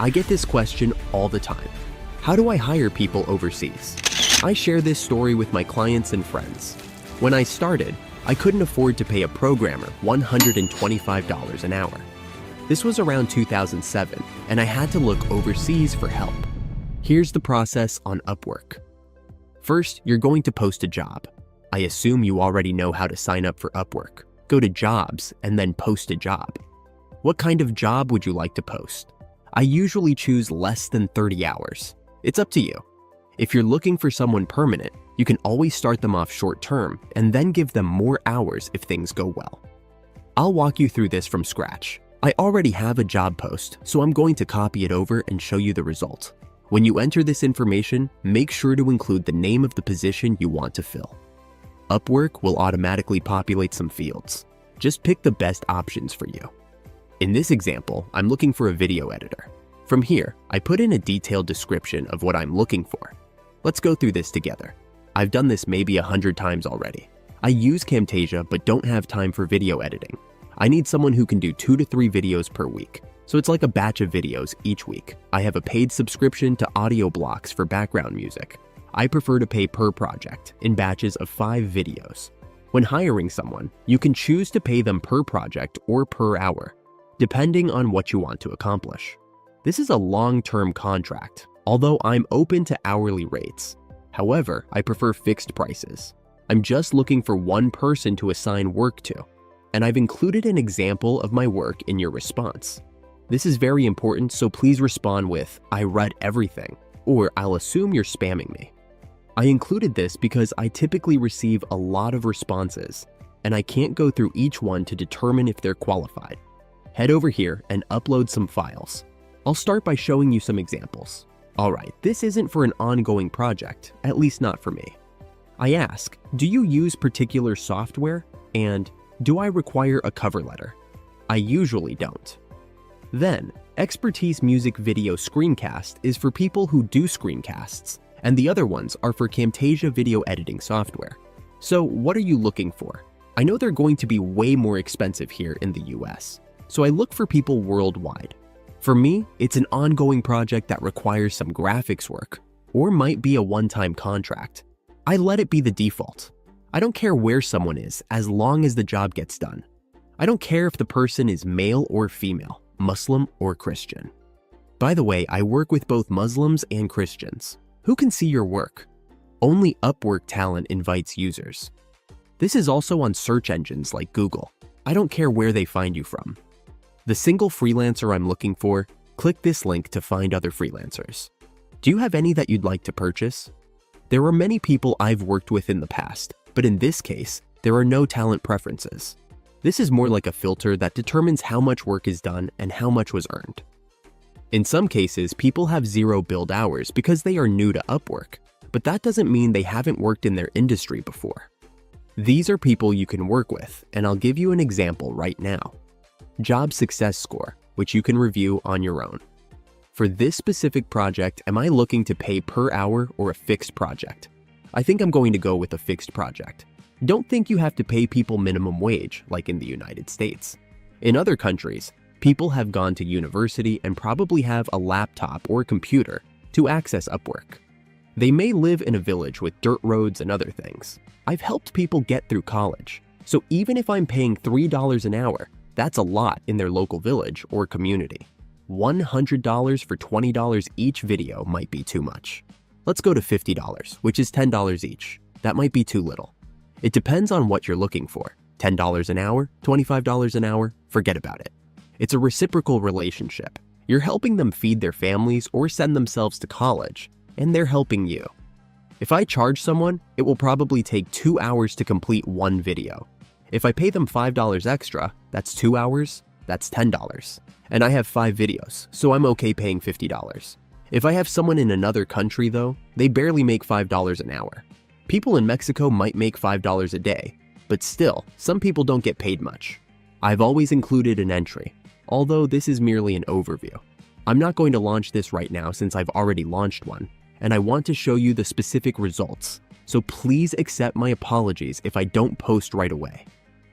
I get this question all the time. How do I hire people overseas? I share this story with my clients and friends. When I started, I couldn't afford to pay a programmer $125 an hour. This was around 2007, and I had to look overseas for help. Here's the process on Upwork. First, you're going to post a job. I assume you already know how to sign up for Upwork. Go to Jobs and then post a job. What kind of job would you like to post? I usually choose less than 30 hours. It's up to you. If you're looking for someone permanent, you can always start them off short term and then give them more hours if things go well. I'll walk you through this from scratch. I already have a job post, so I'm going to copy it over and show you the result. When you enter this information, make sure to include the name of the position you want to fill. Upwork will automatically populate some fields. Just pick the best options for you. In this example, I'm looking for a video editor. From here, I put in a detailed description of what I'm looking for. Let's go through this together. I've done this maybe 100 times already. I use Camtasia but don't have time for video editing. I need someone who can do 2 to 3 videos per week. So it's like a batch of videos each week. I have a paid subscription to audio blocks for background music. I prefer to pay per project in batches of 5 videos. When hiring someone, you can choose to pay them per project or per hour, depending on what you want to accomplish. This is a long-term contract, although I'm open to hourly rates. However, I prefer fixed prices. I'm just looking for one person to assign work to, and I've included an example of my work in your response. This is very important, so please respond with, "I read everything," or "I'll assume you're spamming me." I included this because I typically receive a lot of responses, and I can't go through each one to determine if they're qualified. Head over here and upload some files. I'll start by showing you some examples. Alright, this isn't for an ongoing project, at least not for me. I ask, do you use particular software? And do I require a cover letter? I usually don't. Then, expertise music video screencast is for people who do screencasts, and the other ones are for Camtasia video editing software. So what are you looking for? I know they're going to be way more expensive here in the US, so I look for people worldwide. For me, it's an ongoing project that requires some graphics work, or might be a one-time contract. I let it be the default. I don't care where someone is as long as the job gets done. I don't care if the person is male or female, Muslim or Christian. By the way, I work with both Muslims and Christians. Who can see your work? Only Upwork Talent invites users. This is also on search engines like Google. I don't care where they find you from. The single freelancer I'm looking for, click this link to find other freelancers. Do you have any that you'd like to purchase? There are many people I've worked with in the past, but in this case, there are no talent preferences. This is more like a filter that determines how much work is done and how much was earned. In some cases, people have 0 billed hours because they are new to Upwork, but that doesn't mean they haven't worked in their industry before. These are people you can work with, and I'll give you an example right now. Job success score, which you can review on your own. For this specific project, am I looking to pay per hour or a fixed project? I think I'm going to go with a fixed project. Don't think you have to pay people minimum wage, like in the United States. In other countries, people have gone to university and probably have a laptop or computer to access Upwork. They may live in a village with dirt roads and other things. I've helped people get through college, so even if I'm paying $3 an hour, that's a lot in their local village or community. $100 for $20 each video might be too much. Let's go to $50, which is $10 each. That might be too little. It depends on what you're looking for. $10 an hour, $25 an hour, forget about it. It's a reciprocal relationship. You're helping them feed their families or send themselves to college, and they're helping you. If I charge someone, it will probably take 2 hours to complete one video. If I pay them $5 extra, that's 2 hours, that's $10. And I have 5 videos, so I'm okay paying $50. If I have someone in another country though, they barely make $5 an hour. People in Mexico might make $5 a day, but still, some people don't get paid much. I've always included an entry, although this is merely an overview. I'm not going to launch this right now since I've already launched one, and I want to show you the specific results, so please accept my apologies if I don't post right away.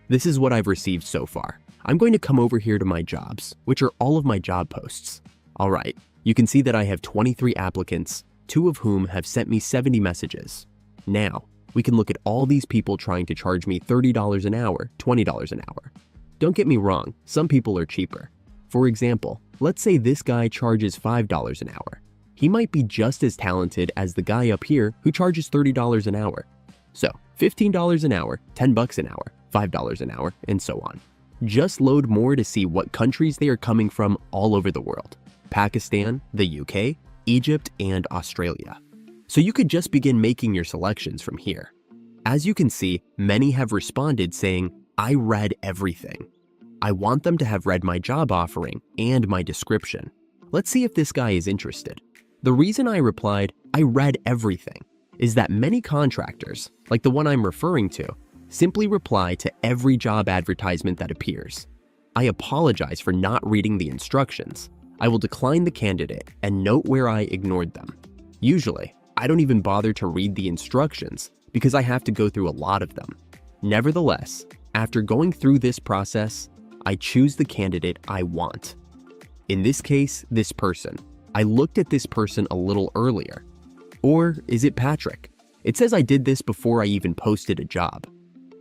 This is what I've received so far. I'm going to come over here to my jobs, which are all of my job posts. All right, you can see that I have 23 applicants, 2 of whom have sent me 70 messages. Now, we can look at all these people trying to charge me $30 an hour, $20 an hour. Don't get me wrong, some people are cheaper. For example, let's say this guy charges $5 an hour. He might be just as talented as the guy up here who charges $30 an hour. So, $15 an hour, $10 an hour, $5 an hour, and so on. Just load more to see what countries they are coming from all over the world. Pakistan, the UK, Egypt, and Australia. So you could just begin making your selections from here. As you can see, many have responded saying, I read everything. I want them to have read my job offering and my description. Let's see if this guy is interested. The reason I replied, I read everything, is that many contractors, like the one I'm referring to, simply reply to every job advertisement that appears. I apologize for not reading the instructions. I will decline the candidate and note where I ignored them. Usually, I don't even bother to read the instructions because I have to go through a lot of them. Nevertheless, after going through this process, I choose the candidate I want. In this case, this person. I looked at this person a little earlier. Or is it Patrick? It says I did this before I even posted a job.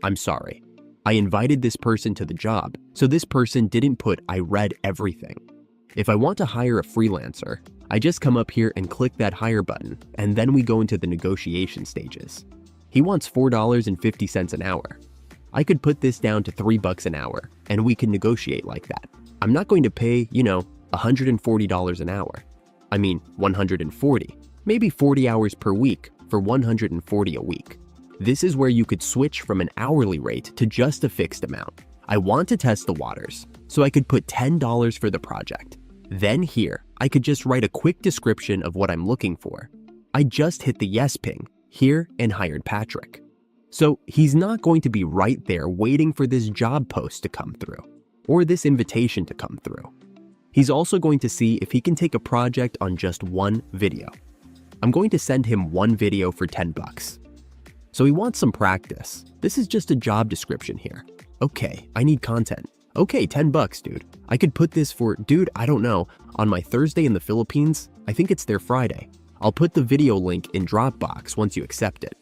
I'm sorry. I invited this person to the job, so this person didn't put I read everything. If I want to hire a freelancer, I just come up here and click that hire button, and then we go into the negotiation stages. He wants $4.50 an hour. I could put this down to $3 an hour, and we can negotiate like that. I'm not going to pay, $140 an hour. I mean, 140, maybe 40 hours per week for 140 a week. This is where you could switch from an hourly rate to just a fixed amount. I want to test the waters, so I could put $10 for the project. Then here, I could just write a quick description of what I'm looking for. I just hit the yes ping here and hired Patrick. So he's not going to be right there waiting for this job post to come through, or this invitation to come through. He's also going to see if he can take a project on just one video. I'm going to send him one video for $10. So he wants some practice. This is just a job description here. Okay, I need content. Okay, $10, dude. I could put this for, dude, I don't know, on my Thursday in the Philippines. I think it's their Friday. I'll put the video link in Dropbox once you accept it.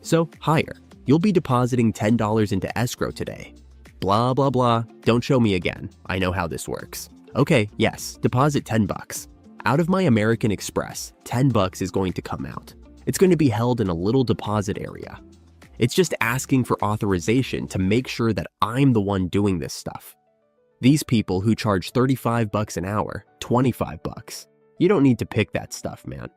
So, hire. You'll be depositing $10 into escrow today. Blah, blah, blah. Don't show me again. I know how this works. Okay, yes, deposit $10. Out of my American Express, $10 is going to come out. It's going to be held in a little deposit area. It's just asking for authorization to make sure that I'm the one doing this stuff. These people who charge $35 an hour, $25, you don't need to pick that stuff, man.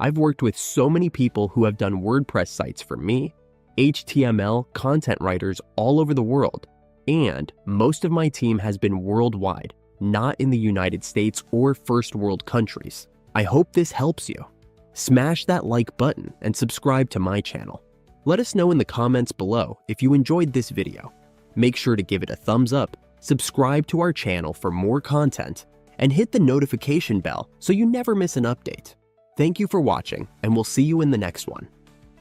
I've worked with so many people who have done WordPress sites for me, HTML content writers all over the world, and most of my team has been worldwide, not in the United States or first world countries. I hope this helps you. Smash that like button and subscribe to my channel. Let us know in the comments below if you enjoyed this video. Make sure to give it a thumbs up, subscribe to our channel for more content, and hit the notification bell so you never miss an update. Thank you for watching, and we'll see you in the next one.